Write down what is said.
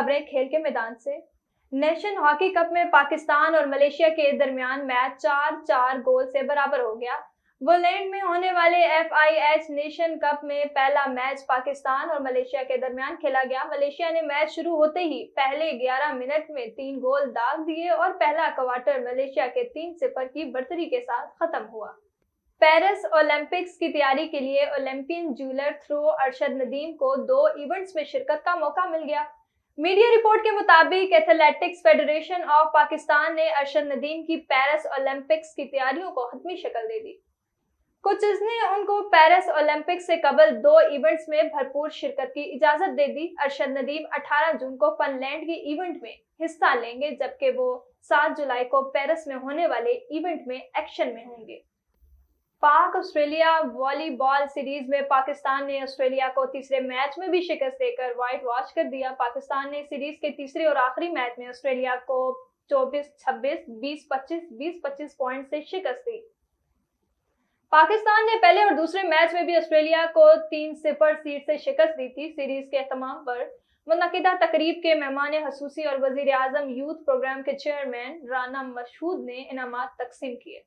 खबरें खेल के मैदान से। नेशन हॉकी कप में पाकिस्तान और मलेशिया के दरमियान मैच 4-4 गोल से बराबर हो गया। वोलैंड में होने वाले FIH नेशन कप में पहला मैच पाकिस्तान और मलेशिया के दरमियान खेला गया। मलेशिया ने मैच शुरू होते ही पहले 11 मिनट में 3 गोल दाग दिए और पहला क्वार्टर मलेशिया के 3-0 की बढ़तरी के साथ खत्म हुआ। पेरिस ओलंपिक्स की तैयारी के लिए ओलंपियन जूलर थ्रो अरशद नदीम को 2 इवेंट्स में शिरकत का मौका मिल गया। मीडिया रिपोर्ट के मुताबिक एथलेटिक्स फेडरेशन ऑफ पाकिस्तान ने अरशद नदीम की पेरिस ओलंपिक्स की तैयारियों को हतमी शक्ल दे दी। कोचेस ने उनको पेरिस ओलंपिक्स से कबल 2 इवेंट्स में भरपूर शिरकत की इजाजत दे दी। अरशद नदीम 18 जून को फिनलैंड के इवेंट में हिस्सा लेंगे, जबकि वो 7 जुलाई को पेरिस में होने वाले इवेंट में एक्शन में होंगे। पाक ऑस्ट्रेलिया वॉलीबॉल सीरीज में पाकिस्तान ने ऑस्ट्रेलिया को तीसरे मैच में भी शिकस्त देकर व्हाइट वॉश कर दिया। पाकिस्तान ने सीरीज के तीसरे और आखिरी मैच में ऑस्ट्रेलिया को 24-26, 20-25, 20-25 पॉइंट से शिकस्त दी। पाकिस्तान ने पहले और दूसरे मैच में भी ऑस्ट्रेलिया को 3-0 सीट से शिकस्त दी थी। सीरीज के अहतमाम पर मुनक़िदा तकरीब के मेहमान खसूसी और वज़ीर आज़म यूथ प्रोग्राम के चेयरमैन राना मशहूद ने इनामात तकसीम किए।